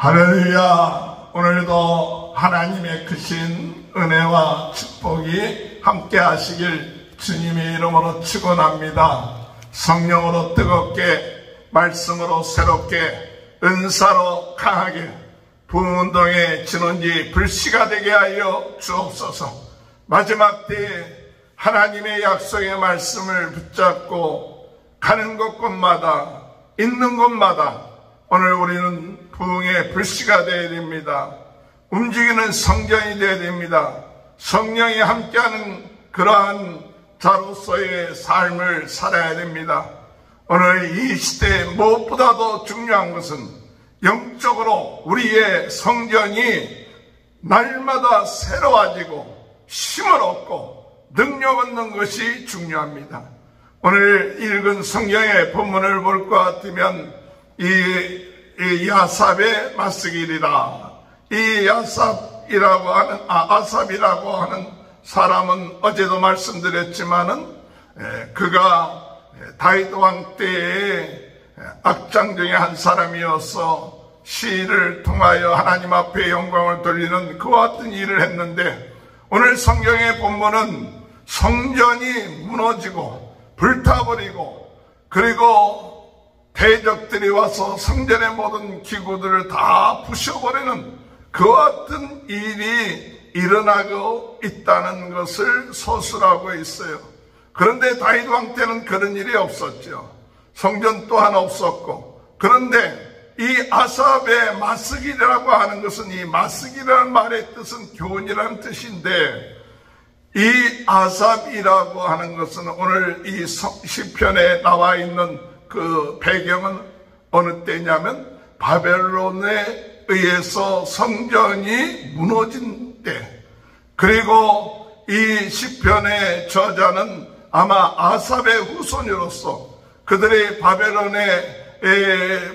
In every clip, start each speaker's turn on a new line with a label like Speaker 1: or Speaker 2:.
Speaker 1: 할렐루야. 오늘도 하나님의 크신 은혜와 축복이 함께 하시길 주님의 이름으로 축원합니다. 성령으로 뜨겁게, 말씀으로 새롭게, 은사로 강하게 부흥운동의 진원지 불씨가 되게 하여 주옵소서. 마지막 때에 하나님의 약속의 말씀을 붙잡고 가는 곳곳마다, 있는 곳마다 오늘 우리는 부흥의 불씨가 되어야 됩니다. 움직이는 성전이 되어야 됩니다. 성령이 함께하는 그러한 자로서의 삶을 살아야 됩니다. 오늘 이 시대에 무엇보다도 중요한 것은 영적으로 우리의 성전이 날마다 새로워지고 힘을 얻고 능력 얻는 것이 중요합니다. 오늘 읽은 성경의 본문을 볼 것 같으면 이 야삽의 마스길이라. 이 아삽이라고 하는 사람은 어제도 말씀드렸지만은 그가 다윗 왕 때의 악장 중에 한 사람이어서 시를 통하여 하나님 앞에 영광을 돌리는 그와 같은 일을 했는데, 오늘 성경의 본문은 성전이 무너지고 불타버리고, 그리고 대적들이 와서 성전의 모든 기구들을 다 부셔버리는 그와 같은 일이 일어나고 있다는 것을 서술하고 있어요. 그런데 다윗 왕 때는 그런 일이 없었죠. 성전 또한 없었고. 그런데 이 아삽의 마스길이라고 하는 것은, 이 마스길이라는 말의 뜻은 교훈이라는 뜻인데, 이 아삽이라고 하는 것은 오늘 이 시편에 나와 있는 그 배경은 어느 때냐면 바벨론에 의해서 성전이 무너진 때, 그리고 이 시편의 저자는 아마 아삽의 후손으로서 그들이 바벨론의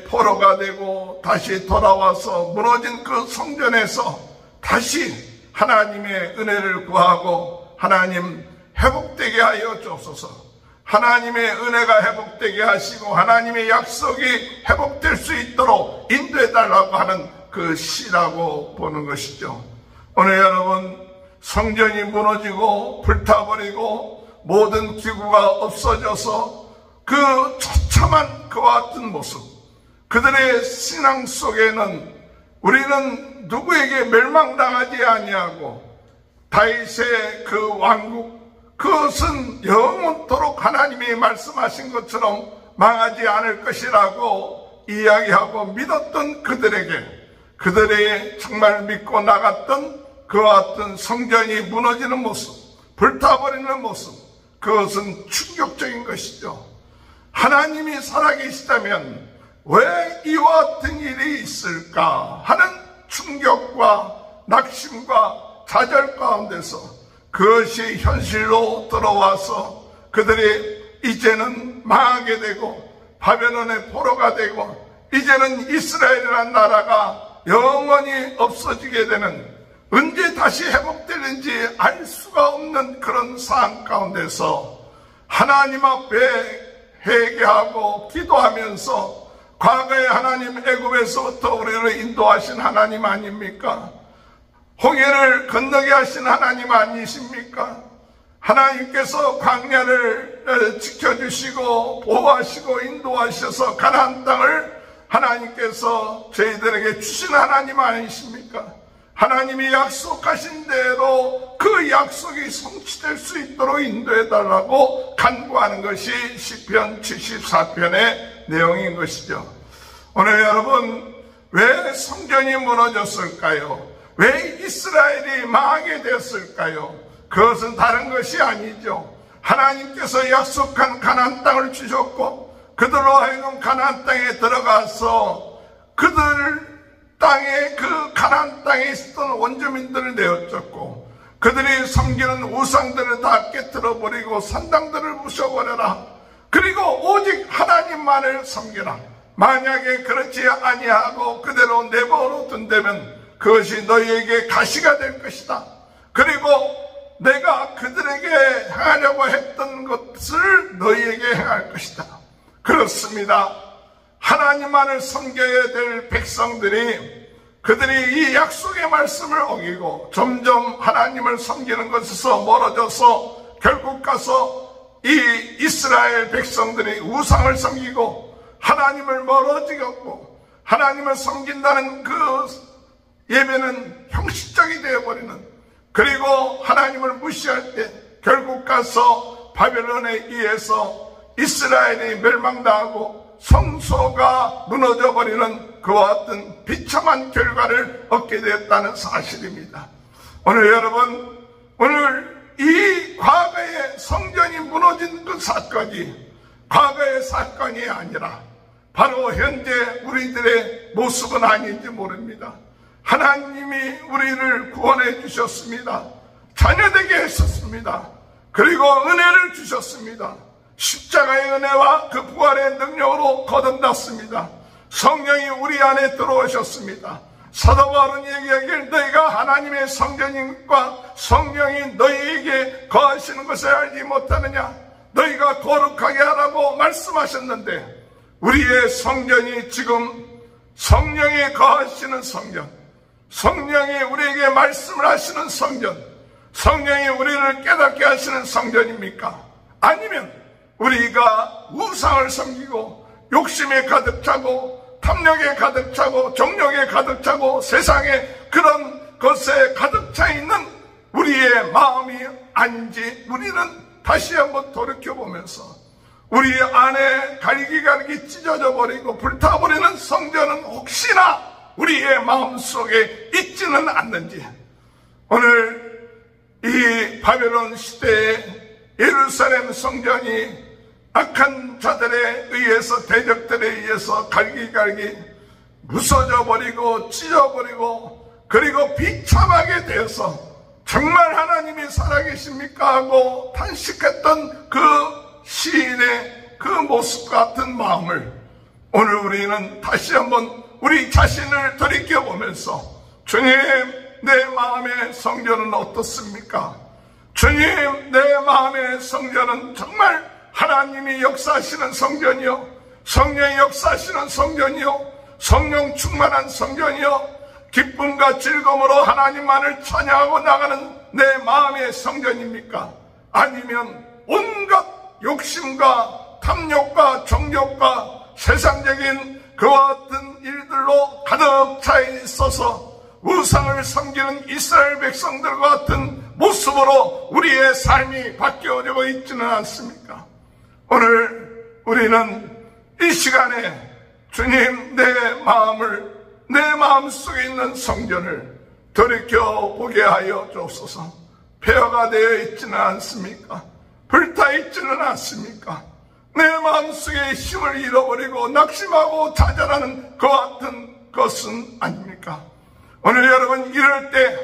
Speaker 1: 포로가 되고 다시 돌아와서 무너진 그 성전에서 다시 하나님의 은혜를 구하고, 하나님 회복되게 하여 주옵소서. 하나님의 은혜가 회복되게 하시고 하나님의 약속이 회복될 수 있도록 인도해달라고 하는 그 시라고 보는 것이죠. 오늘 여러분, 성전이 무너지고 불타버리고 모든 기구가 없어져서 그 처참한 그와 같은 모습, 그들의 신앙 속에는 우리는 누구에게 멸망당하지 아니하고 다윗의 그 왕국, 그것은 영원토록 하나님이 말씀하신 것처럼 망하지 않을 것이라고 이야기하고 믿었던 그들에게, 그들이 정말 믿고 나갔던 그와 같은 성전이 무너지는 모습, 불타버리는 모습, 그것은 충격적인 것이죠. 하나님이 살아계시다면 왜 이와 같은 일이 있을까 하는 충격과 낙심과 좌절 가운데서 그것이 현실로 들어와서 그들이 이제는 망하게 되고 바벨론의 포로가 되고 이제는 이스라엘이라는 나라가 영원히 없어지게 되는, 언제 다시 회복되는지 알 수가 없는 그런 상황 가운데서 하나님 앞에 회개하고 기도하면서, 과거에 하나님 애굽에서부터 우리를 인도하신 하나님 아닙니까? 홍해를 건너게 하신 하나님 아니십니까? 하나님께서 광야를 지켜주시고 보호하시고 인도하셔서 가나안 땅을 하나님께서 저희들에게 주신 하나님 아니십니까? 하나님이 약속하신 대로 그 약속이 성취될 수 있도록 인도해달라고 간구하는 것이 시편 74편의 내용인 것이죠. 오늘 여러분, 왜 성전이 무너졌을까요? 왜 이스라엘이 망하게 되었을까요? 그것은 다른 것이 아니죠. 하나님께서 약속한 가나안 땅을 주셨고 그들로 하여금 가나안 땅에 들어가서 그들 땅에, 그 가나안 땅에 있었던 원주민들을 내어쫓고 그들이 섬기는 우상들을 다 깨뜨려버리고 산당들을 부셔버려라. 그리고 오직 하나님만을 섬기라. 만약에 그렇지 아니하고 그대로 내버려 둔다면 그것이 너희에게 가시가 될 것이다. 그리고 내가 그들에게 행하려고 했던 것을 너희에게 행할 것이다. 그렇습니다. 하나님만을 섬겨야 될 백성들이 그들이 이 약속의 말씀을 어기고 점점 하나님을 섬기는 것에서 멀어져서 결국 가서 이 이스라엘 백성들이 우상을 섬기고 하나님을 멀어지고 하나님을 섬긴다는 그 예배는 형식적이 되어버리는, 그리고 하나님을 무시할 때 결국 가서 바벨론에 의해서 이스라엘이 멸망당하고 성소가 무너져버리는 그와 같은 비참한 결과를 얻게 되었다는 사실입니다. 오늘 여러분, 오늘 이 과거의 성전이 무너진 그 사건이 과거의 사건이 아니라 바로 현재 우리들의 모습은 아닌지 모릅니다. 하나님이 우리를 구원해 주셨습니다. 자녀되게 하셨습니다. 그리고 은혜를 주셨습니다. 십자가의 은혜와 그 부활의 능력으로 거듭났습니다. 성령이 우리 안에 들어오셨습니다. 사도 바울은 얘기하길 너희가 하나님의 성전임과 성령이 너희에게 거하시는 것을 알지 못하느냐, 너희가 거룩하게 하라고 말씀하셨는데, 우리의 성전이 지금 성령이 거하시는 성전, 성령이 우리에게 말씀을 하시는 성전, 성령이 우리를 깨닫게 하시는 성전입니까? 아니면 우리가 우상을 섬기고 욕심에 가득 차고 탐욕에 가득 차고 정욕에 가득 차고 세상에 그런 것에 가득 차 있는 우리의 마음이 아닌지 우리는 다시 한번 돌이켜보면서 우리 안에 갈기갈기 찢어져 버리고 불타버리는 성전은 혹시나 우리의 마음속에 있지는 않는지, 오늘 이 바벨론 시대에 예루살렘 성전이 악한 자들에 의해서, 대적들에 의해서 갈기갈기 부서져 버리고 찢어버리고 그리고 비참하게 되어서 정말 하나님이 살아계십니까 하고 탄식했던 그 시인의 그 모습 같은 마음을 오늘 우리는 다시 한번 우리 자신을 돌이켜보면서, 주님, 내 마음의 성전은 어떻습니까? 주님, 내 마음의 성전은 정말 하나님이 역사하시는 성전이요, 성령이 역사하시는 성전이요, 성령 충만한 성전이요, 기쁨과 즐거움으로 하나님만을 찬양하고 나가는 내 마음의 성전입니까? 아니면 온갖 욕심과 탐욕과 정욕과 세상적인 그와 같은 일들로 가득 차 있어서 우상을 섬기는 이스라엘 백성들과 같은 모습으로 우리의 삶이 바뀌어지고 있지는 않습니까? 오늘 우리는 이 시간에 주님, 내 마음을, 내 마음속에 있는 성전을 돌이켜보게 하여 주옵소서. 폐허가 되어 있지는 않습니까? 불타 있지는 않습니까? 내 마음속에 힘을 잃어버리고 낙심하고 좌절하는 그와 같은 것은 아닙니까? 오늘 여러분, 이럴 때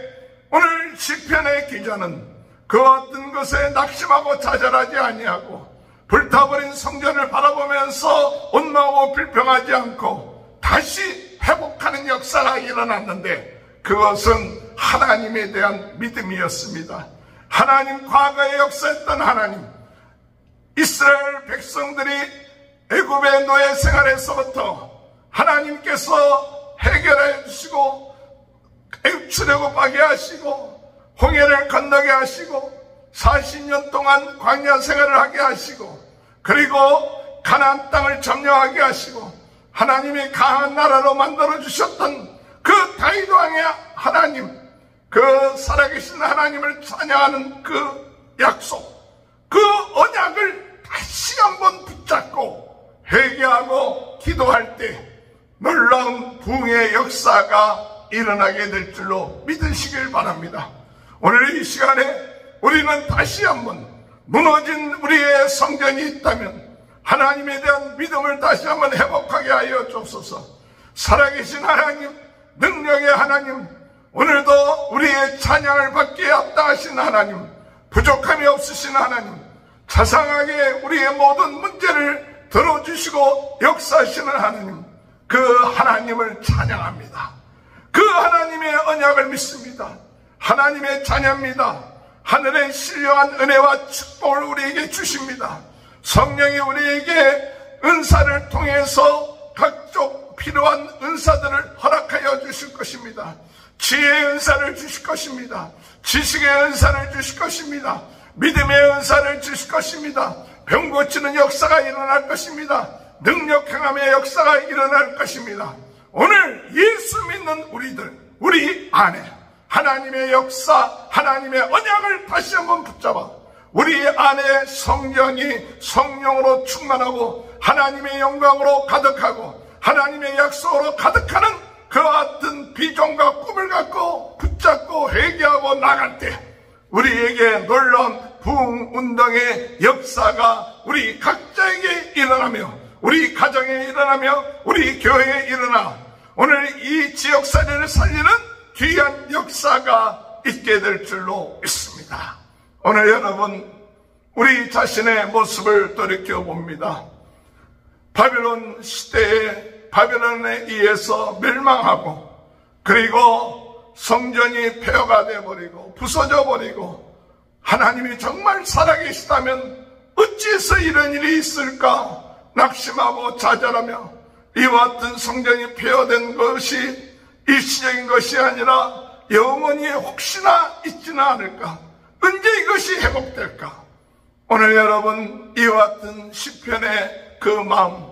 Speaker 1: 오늘 시편의 기자는 그와 같은 것에 낙심하고 좌절하지 아니하고 불타버린 성전을 바라보면서 원망하고 불평하지 않고 다시 회복하는 역사가 일어났는데, 그것은 하나님에 대한 믿음이었습니다. 하나님, 과거에 역사했던 하나님, 이스라엘 백성들이 애굽의 노예 생활에서부터 하나님께서 해결해 주시고 출애굽하게 하시고 홍해를 건너게 하시고 40년 동안 광야 생활을 하게 하시고 그리고 가나안 땅을 점령하게 하시고 하나님이 강한 나라로 만들어 주셨던 그 다윗 왕의 하나님, 그 살아계신 하나님을 찬양하는 그 약속, 그 언약을 다시 한번 붙잡고 회개하고 기도할 때 놀라운 부흥의 역사가 일어나게 될 줄로 믿으시길 바랍니다. 오늘 이 시간에 우리는 다시 한번 무너진 우리의 성전이 있다면 하나님에 대한 믿음을 다시 한번 회복하게 하여 주옵소서. 살아계신 하나님, 능력의 하나님, 오늘도 우리의 찬양을 받기에 합당하신 하나님, 부족함이 없으신 하나님, 자상하게 우리의 모든 문제를 들어주시고 역사하시는 하나님, 그 하나님을 찬양합니다. 그 하나님의 언약을 믿습니다. 하나님의 자녀입니다. 하늘의 신령한 은혜와 축복을 우리에게 주십니다. 성령이 우리에게 은사를 통해서 필요한 은사들을 허락하여 주실 것입니다. 지혜의 은사를 주실 것입니다. 지식의 은사를 주실 것입니다. 믿음의 은사를 주실 것입니다. 병 고치는 역사가 일어날 것입니다. 능력 행함의 역사가 일어날 것입니다. 오늘 예수 믿는 우리 안에 하나님의 역사, 하나님의 언약을 다시 한번 붙잡아 우리 안에 성령이 성령으로 충만하고 하나님의 영광으로 가득하고 하나님의 약속으로 가득하는 그와 같은 비전과 꿈을 갖고 붙잡고 회개하고 나갈 때 우리에게 놀라운 부흥운동의 역사가 우리 각자에게 일어나며 우리 가정에 일어나며 우리 교회에 일어나 오늘 이 지역사회를 살리는 귀한 역사가 있게 될 줄로 믿습니다. 오늘 여러분 우리 자신의 모습을 돌이켜봅니다. 바벨론 시대에 바벨론에 의해서 멸망하고 그리고 성전이 폐허가 되어버리고 부서져 버리고 하나님이 정말 살아계시다면 어찌해서 이런 일이 있을까 낙심하고 좌절하며 이와 같은 성전이 폐허된 것이 일시적인 것이 아니라 영원히 혹시나 있지는 않을까 언제 이것이 회복될까 오늘 여러분 이와 같은 시편의 그 마음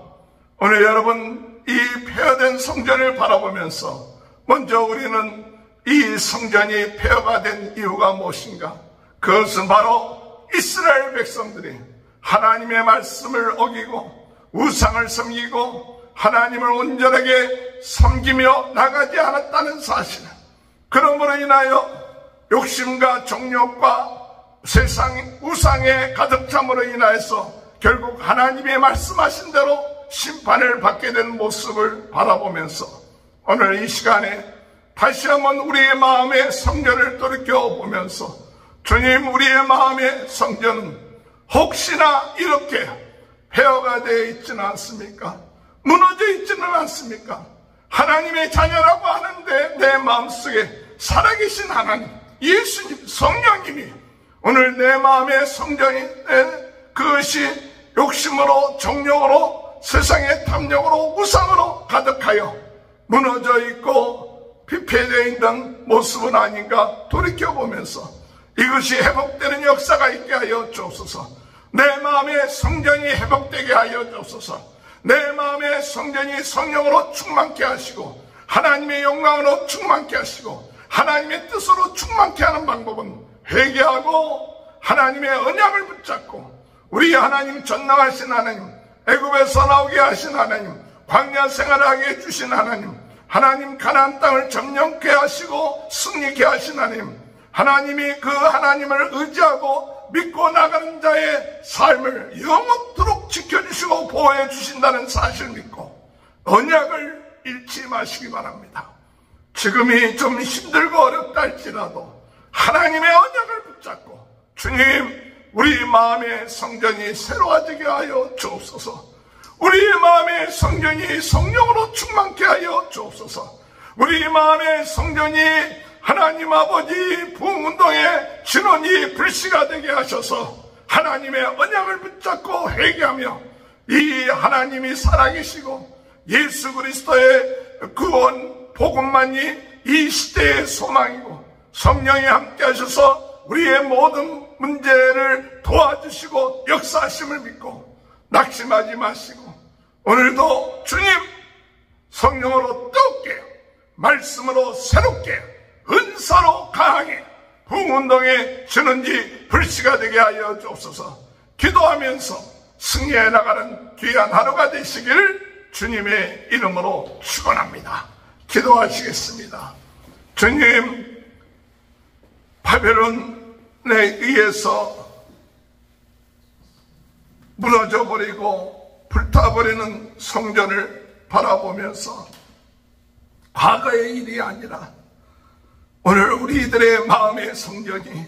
Speaker 1: 오늘 여러분 이 폐허된 성전을 바라보면서 먼저 우리는 이 성전이 폐허가 된 이유가 무엇인가 그것은 바로 이스라엘 백성들이 하나님의 말씀을 어기고 우상을 섬기고 하나님을 온전하게 섬기며 나가지 않았다는 사실 그러므로 인하여 욕심과 정욕과 세상 우상에 가득 참으로 인하여서 결국 하나님의 말씀하신 대로 심판을 받게 된 모습을 바라보면서 오늘 이 시간에 다시 한번 우리의 마음의 성전을 돌이켜보면서 주님 우리의 마음의 성전은 혹시나 이렇게 폐허가 되어 있지는 않습니까? 무너져 있지는 않습니까? 하나님의 자녀라고 하는데 내 마음속에 살아계신 하나님 예수님 성령님이 오늘 내 마음의 성전이 그것이 욕심으로 정욕으로 세상의 탐욕으로 우상으로 가득하여 무너져 있고 피폐되어 있는 모습은 아닌가 돌이켜보면서 이것이 회복되는 역사가 있게 하여 주옵소서. 내 마음의 성전이 회복되게 하여 주옵소서. 내 마음의 성전이 성령으로 충만케 하시고 하나님의 영광으로 충만케 하시고 하나님의 뜻으로 충만케 하는 방법은 회개하고 하나님의 언약을 붙잡고 우리 하나님 전능하신 하나님 애굽에서 나오게 하신 하나님 광야 생활하게 해주신 하나님 가나안 땅을 점령케 하시고 승리케 하신 하나님이 그 하나님을 의지하고 믿고 나가는 자의 삶을 영원토록 지켜주시고 보호해 주신다는 사실을 믿고 언약을 잃지 마시기 바랍니다. 지금이 좀 힘들고 어렵다 할지라도 하나님의 언약을 붙잡고 주님 우리 마음의 성전이 새로워지게 하여 주옵소서. 우리의 마음의 성전이 성령으로 충만케 하여 주옵소서. 우리 마음의 성전이 하나님 아버지 부흥운동의 진원이 불씨가 되게 하셔서 하나님의 언약을 붙잡고 회개하며 이 하나님이 살아계시고 예수 그리스도의 구원 복음만이 이 시대의 소망이고 성령이 함께 하셔서 우리의 모든 문제를 도와주시고 역사하심을 믿고 낙심하지 마시고 오늘도 주님 성령으로 뜨겁게 말씀으로 새롭게 은사로 강하게 부흥운동의 전원지 불씨가 되게 하여 주옵소서. 기도하면서 승리해 나가는 귀한 하루가 되시기를 주님의 이름으로 축원합니다. 기도하시겠습니다. 주님 바벨론에 의해서 무너져버리고 불타버리는 성전을 바라보면서 과거의 일이 아니라 오늘 우리들의 마음의 성전이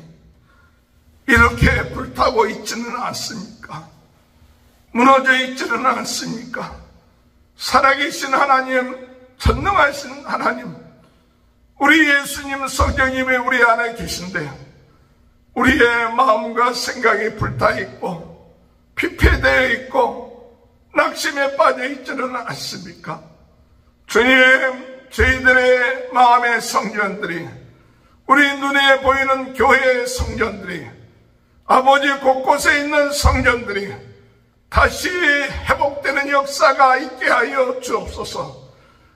Speaker 1: 이렇게 불타고 있지는 않습니까? 무너져 있지는 않습니까? 살아계신 하나님, 전능하신 하나님, 우리 예수님 성령님이 우리 안에 계신데 우리의 마음과 생각이 불타있고 피폐되어 있고 낙심에 빠져 있지는 않습니까? 주님, 저희들의 마음의 성전들이, 우리 눈에 보이는 교회의 성전들이, 아버지 곳곳에 있는 성전들이 다시 회복되는 역사가 있게 하여 주옵소서.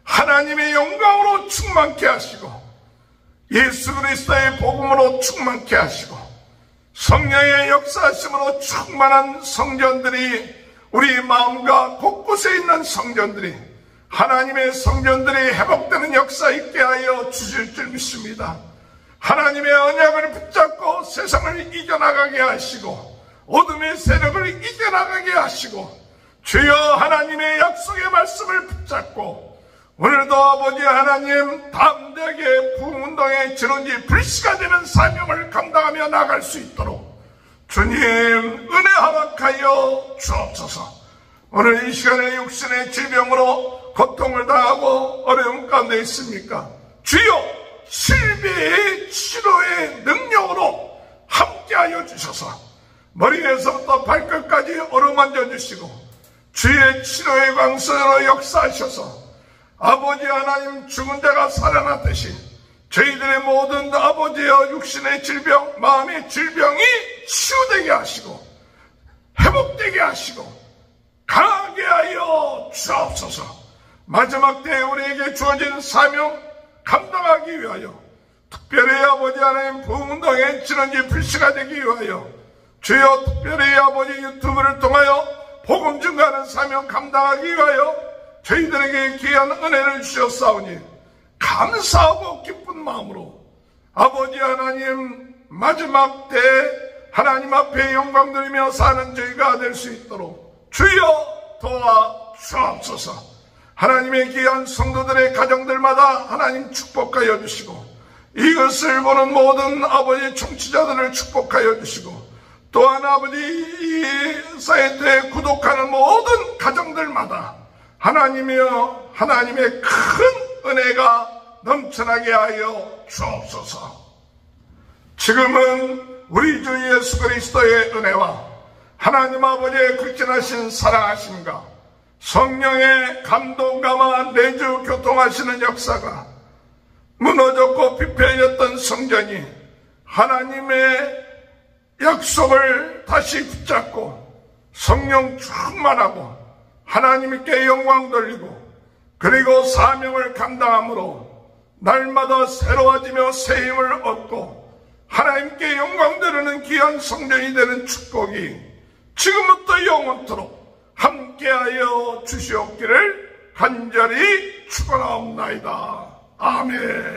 Speaker 1: 하나님의 영광으로 충만케 하시고 예수 그리스도의 복음으로 충만케 하시고 성령의 역사하심으로 충만한 성전들이, 우리 마음과 곳곳에 있는 성전들이, 하나님의 성전들이 회복되는 역사 있게 하여 주실 줄 믿습니다. 하나님의 언약을 붙잡고 세상을 이겨나가게 하시고 어둠의 세력을 이겨나가게 하시고, 주여 하나님의 약속의 말씀을 붙잡고 오늘도 아버지 하나님 담대하게 부흥운동의 진원지 불씨가 되는 사명을 감당하며 나갈 수 있도록 주님 은혜 허락하여 주옵소서. 오늘 이 시간에 육신의 질병으로 고통을 당하고 어려움 가운데 있습니까? 주여 실비의 치료의 능력으로 함께하여 주셔서 머리에서부터 발끝까지 어루만져 주시고 주의 치료의 광선으로 역사하셔서 아버지 하나님 죽은 자가 살아났듯이 저희들의 모든 아버지여 육신의 질병, 마음의 질병이 치유되게 하시고 회복되게 하시고 강하게 하여 주옵소서. 마지막 때에 우리에게 주어진 사명 감당하기 위하여 특별히 아버지 하나님 부흥운동의 진원지 불씨가 되기 위하여 주여 특별히 아버지 유튜브를 통하여 복음 증가하는 사명 감당하기 위하여 저희들에게 귀한 은혜를 주셨사오니 감사하고 기쁜 마음으로 아버지 하나님 마지막 때 하나님 앞에 영광 드리며 사는 저희가 될 수 있도록 주여 도와주옵소서. 하나님의 귀한 성도들의 가정들마다 하나님 축복하여 주시고 이것을 보는 모든 아버지 청취자들을 축복하여 주시고 또한 아버지 이 사이트에 구독하는 모든 가정들마다 하나님이여 하나님의 큰 은혜가 넘쳐나게 하여 주옵소서. 지금은 우리 주 예수 그리스도의 은혜와 하나님 아버지의 극진하신 사랑하심과 성령의 감동감화 내주 교통하시는 역사가 무너졌고 비패해졌던 성전이 하나님의 약속을 다시 붙잡고 성령 충만하고 하나님께 영광 돌리고 그리고 사명을 감당함으로 날마다 새로워지며 새 힘을 얻고 하나님께 영광 드리는 귀한 성전이 되는 축복이 지금부터 영원토록 함께하여 주시옵기를 간절히 축원하옵나이다. 아멘.